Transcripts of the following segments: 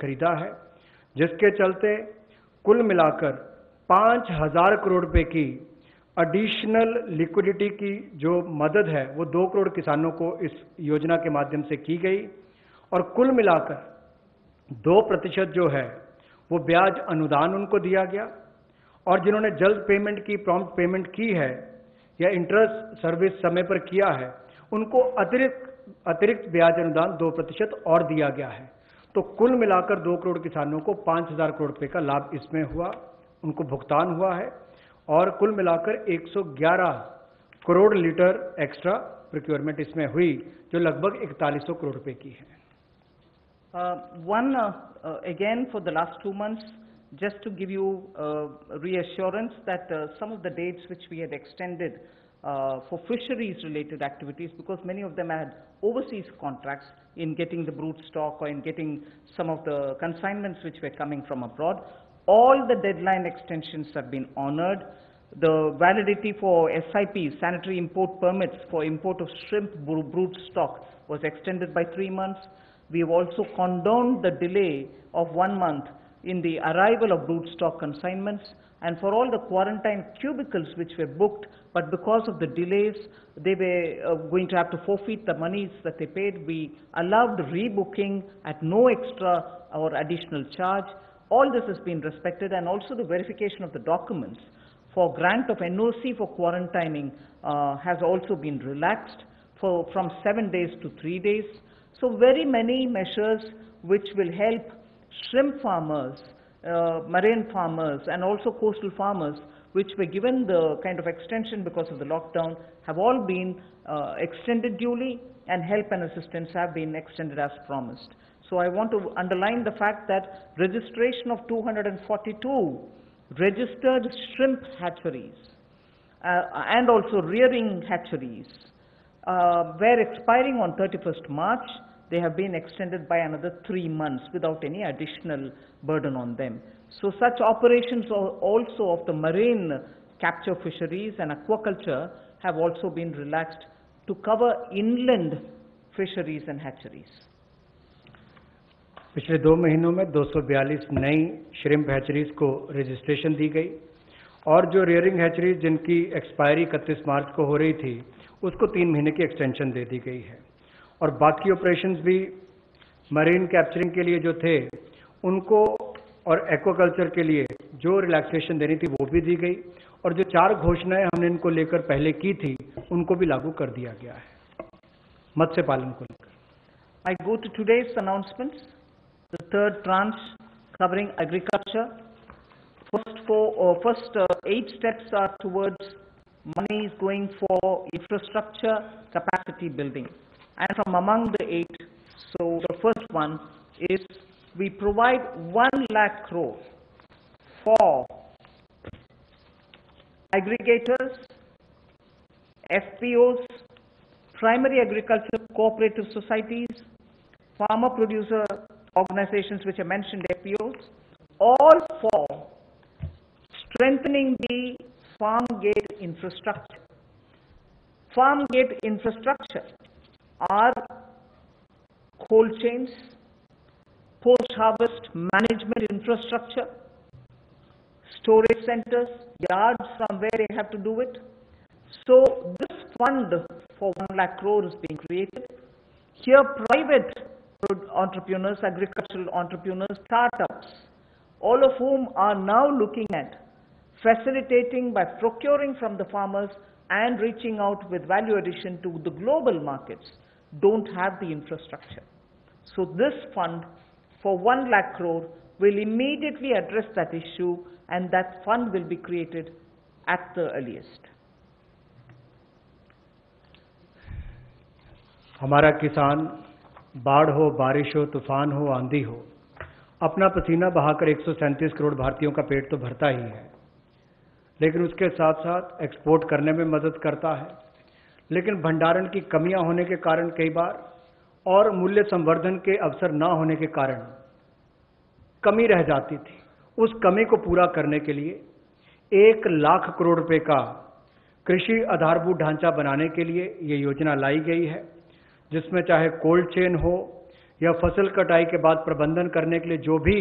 खरीदा है, जिसके चलते कुल मिलाकर 5,000 करोड़ रुपए की एडिशनल लिक्विडिटी की जो मदद है वो 2 करोड़ किसानों को इस योजना के माध्यम से की गई और कुल मिलाकर 2% जो है वो ब्याज अनुदान उनको दिया गया और जिन्होंने जल्द पेमेंट की, प्रॉम्प्ट पेमेंट की है या इंटरेस्ट सर्विस समय पर किया है, उनको अतिरिक्त ब्याज अनुदान 2% और दिया गया है। तो कुल मिलाकर 2 करोड़ किसानों को 5,000 करोड़ रुपए का लाभ इसमें हुआ, उनको भुगतान हुआ है और कुल मिलाकर 111 करोड़ लीटर एक्स्ट्रा प्रोक्योरमेंट इसमें हुई, जो लगभग 4100 करोड़ रुपए की है। Again, for the last 2 months, just to give you reassurance that some of the dates which we had extended for fisheries-related activities, because many of them had overseas contracts in getting the brood stock or in getting some of the consignments which were coming from abroad, all the deadline extensions have been honored. The validity for SIPs, sanitary import permits for import of shrimp brood stock, was extended by 3 months. We have also condoned the delay of 1 month in the arrival of brood stock consignments, and for all the quarantine cubicles which were booked, but because of the delays, they were going to have to forfeit the monies that they paid. We allowed rebooking at no extra or additional charge. All this has been respected, and also the verification of the documents for grant of NOC for quarantining has also been relaxed from 7 days to 3 days. So very many measures which will help shrimp farmers, marine farmers, and also coastal farmers, which were given the kind of extension because of the lockdown, have all been extended duly, and help and assistance have been extended as promised. So I want to underline the fact that registration of 242 registered shrimp hatcheries and also rearing hatcheries were expiring on 31st March. They have been extended by another 3 months without any additional burden on them. So such operations also of the marine capture fisheries and aquaculture have also been relaxed to cover inland fisheries and hatcheries. पिछले 2 महीनों में 242 नई shrimp hatcheries को registration दी गई और जो rearing hatcheries जिनकी expiry 31 मार्च को हो रही थी, उसको 3 महीने की एक्सटेंशन दे दी गई है और बाकी ऑपरेशंस भी मरीन कैप्चरिंग के लिए जो थे उनको और एक्वाकल्चर के लिए जो रिलैक्सेशन देनी थी वो भी दी गई और जो 4 घोषणाएं हमने इनको लेकर पहले की थी उनको भी लागू कर दिया गया है मत्स्य पालन को लेकर। I go to today's announcements, the third tranche covering agriculture. First 8 steps are towards money is going for infrastructure capacity building, and from among the 8, so the first one is we provide 1 lakh crore for aggregators, FPOs, primary agriculture cooperative societies, farmer producer organizations which are mentioned, FPOs, all for strengthening the farm gate infrastructure. Farm gate infrastructure are cold chains, post-harvest management infrastructure, storage centers, yards from where they have to do it. So this fund for 1 lakh crore is being created. Here private entrepreneurs, agricultural entrepreneurs, startups, all of whom are now looking at facilitating by procuring from the farmers and reaching out with value addition to the global markets, don't have the infrastructure. So this fund for 1 lakh crore will immediately address that issue, and that fund will be created at the earliest. हमारा किसान बाढ़ हो, बारिश हो, तूफान हो, आंधी हो, अपना पसीना बहाकर 137 करोड़ भारतीयों का पेट तो भरता ही है, लेकिन उसके साथ साथ एक्सपोर्ट करने में मदद करता है। लेकिन भंडारण की कमियां होने के कारण कई बार और मूल्य संवर्धन के अवसर ना होने के कारण कमी रह जाती थी। उस कमी को पूरा करने के लिए 1 लाख करोड़ रुपए का कृषि आधारभूत ढांचा बनाने के लिए ये योजना लाई गई है, जिसमें चाहे कोल्ड चेन हो या फसल कटाई के बाद प्रबंधन करने के लिए जो भी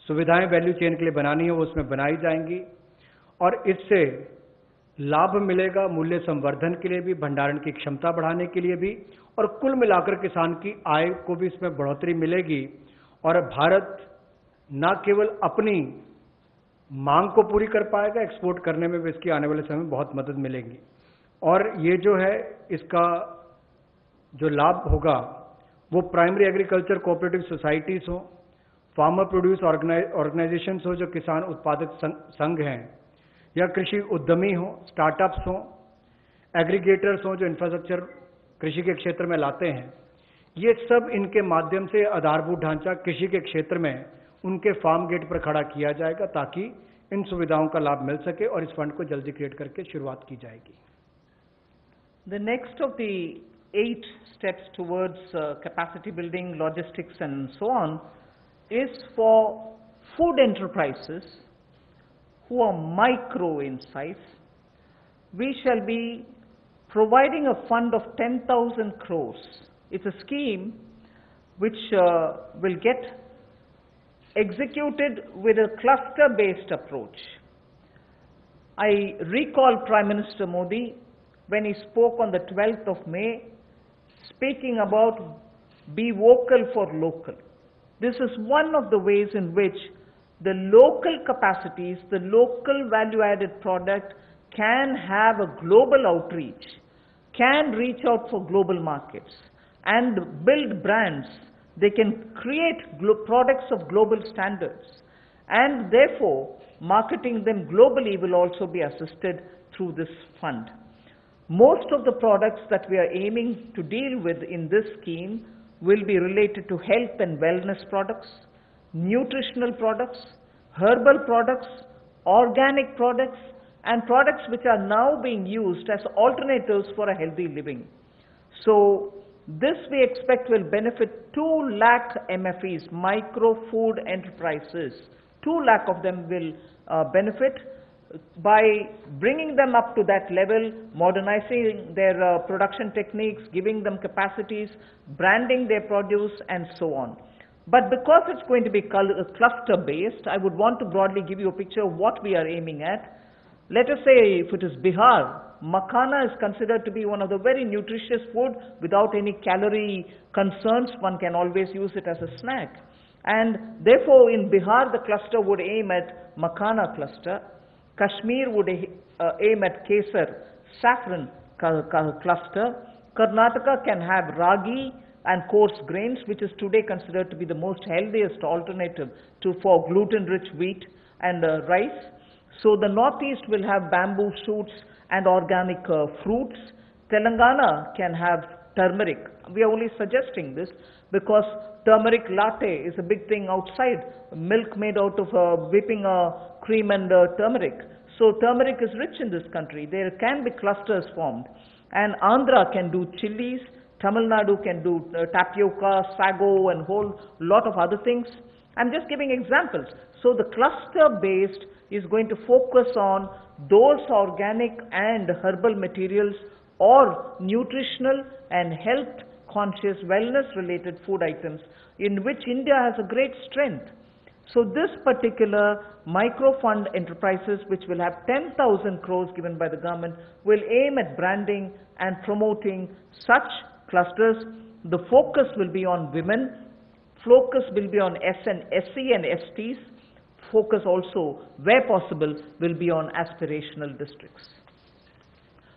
सुविधाएं वैल्यू चेन के लिए बनानी है वो उसमें बनाई जाएंगी और इससे लाभ मिलेगा मूल्य संवर्धन के लिए भी, भंडारण की क्षमता बढ़ाने के लिए भी, और कुल मिलाकर किसान की आय को भी इसमें बढ़ोतरी मिलेगी और भारत न केवल अपनी मांग को पूरी कर पाएगा, एक्सपोर्ट करने में भी इसकी आने वाले समय में बहुत मदद मिलेगी। और ये जो है इसका जो लाभ होगा वो प्राइमरी एग्रीकल्चर कोऑपरेटिव सोसाइटीज हो, फार्मर प्रोड्यूस ऑर्गेनाइजेशंस हो जो किसान उत्पादक संघ हैं, या कृषि उद्यमी हो, स्टार्टअप्स हो, एग्रीगेटर्स हो जो इंफ्रास्ट्रक्चर कृषि के क्षेत्र में लाते हैं, ये सब इनके माध्यम से आधारभूत ढांचा कृषि के क्षेत्र में उनके फार्म गेट पर खड़ा किया जाएगा ताकि इन सुविधाओं का लाभ मिल सके और इस फंड को जल्दी क्रिएट करके शुरुआत की जाएगी। The next of the 8 steps towards capacity building, logistics and so on is for food enterprises who are micro in size. We shall be providing a fund of 10,000 crores. It's a scheme which will get executed with a cluster-based approach. I recall Prime Minister Modi when he spoke on the 12th of May, speaking about be vocal for local. This is one of the ways in which the local capacities, the local value-added product can have a global outreach, can reach out for global markets and build brands. They can create products of global standards, and therefore marketing them globally will also be assisted through this fund. Most of the products that we are aiming to deal with in this scheme will be related to health and wellness products, nutritional products, herbal products, organic products, and products which are now being used as alternatives for a healthy living. So this we expect will benefit 2 lakh MFEs, micro food enterprises. 2 lakh of them will benefit by bringing them up to that level, modernizing their production techniques, giving them capacities, branding their produce, and so on. But because it's going to be cluster-based, I would want to broadly give you a picture of what we are aiming at. Let us say if it is Bihar, makhana is considered to be one of the very nutritious food without any calorie concerns. One can always use it as a snack. And therefore in Bihar the cluster would aim at makhana cluster. Kashmir would aim at kesar, saffron cluster. Karnataka can have ragi and coarse grains, which is today considered to be the most healthiest alternative for gluten-rich wheat and rice. So the northeast will have bamboo shoots and organic fruits. Telangana can have turmeric. We are only suggesting this because turmeric latte is a big thing outside. Milk made out of whipping cream and turmeric. So turmeric is rich in this country. There can be clusters formed. And Andhra can do chilies. Tamil Nadu can do tapioca, sago, and whole lot of other things. I'm just giving examples. So the cluster-based is going to focus on those organic and herbal materials or nutritional and health-conscious, wellness-related food items in which India has a great strength. So this particular micro-fund enterprises, which will have 10,000 crores given by the government, will aim at branding and promoting such clusters. The focus will be on women, focus will be on SC and STs, focus also, where possible, will be on aspirational districts.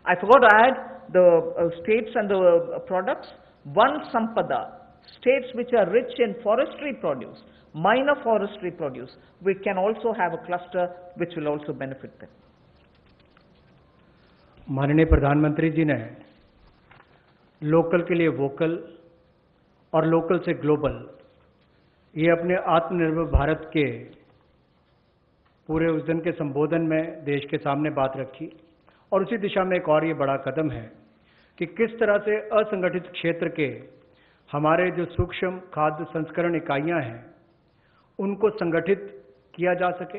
I forgot to add the states and the products. One Sampada, states which are rich in forestry produce, minor forestry produce, we can also have a cluster which will also benefit them. माननीय प्रधानमंत्री जी ने local के लिए vocal और local से global, ये अपने आत्मनिर्भर भारत के पूरे उस दिन के संबोधन में देश के सामने बात रखी। और उसी दिशा में एक और ये बड़ा कदम है कि किस तरह से असंगठित क्षेत्र के हमारे जो सूक्ष्म खाद्य संस्करण इकाइयां हैं उनको संगठित किया जा सके,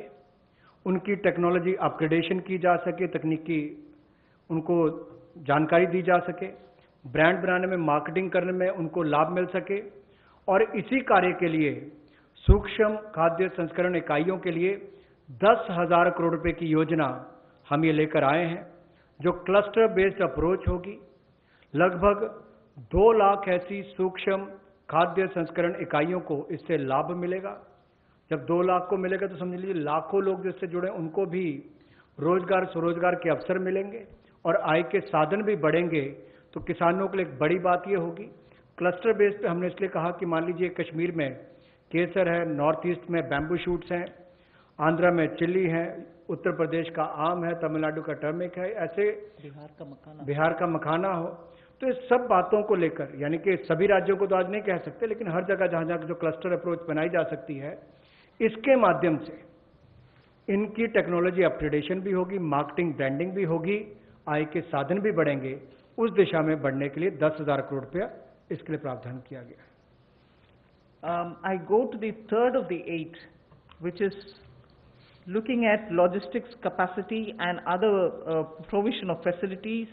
उनकी टेक्नोलॉजी अपग्रेडेशन की जा सके, तकनीकी उनको जानकारी दी जा सके, ब्रांड बनाने में, मार्केटिंग करने में उनको लाभ मिल सके और इसी कार्य के लिए सूक्ष्म खाद्य संस्करण इकाइयों के लिए 10,000 करोड़ रुपए की योजना हम ये लेकर आए हैं, जो क्लस्टर बेस्ड अप्रोच होगी। लगभग 2 लाख ऐसी सूक्ष्म खाद्य संस्करण इकाइयों को इससे लाभ मिलेगा। जब 2 लाख को मिलेगा तो समझ लीजिए लाखों लोग जिससे जुड़े उनको भी रोजगार स्वरोजगार के अवसर मिलेंगे और आय के साधन भी बढ़ेंगे। तो किसानों के लिए एक बड़ी बात यह होगी। क्लस्टर बेस पे हमने इसलिए कहा कि मान लीजिए कश्मीर में केसर है, नॉर्थ ईस्ट में बैम्बू शूट्स हैं, आंध्रा में चिल्ली है, उत्तर प्रदेश का आम है, तमिलनाडु का टर्मिक है, ऐसे बिहार का मखाना हो। तो इस सब बातों को लेकर, यानी कि सभी राज्यों को तो आज नहीं कह सकते, लेकिन हर जगह जहां जहां जो क्लस्टर अप्रोच बनाई जा सकती है, इसके माध्यम से इनकी टेक्नोलॉजी अपग्रेडेशन भी होगी, मार्केटिंग ब्रांडिंग भी होगी, आय के साधन भी बढ़ेंगे। उस दिशा में बढ़ने के लिए 10,000 करोड़ रुपया इसके लिए प्रावधान किया गया। I go to the third of the 8, which is looking at logistics capacity and other provision of facilities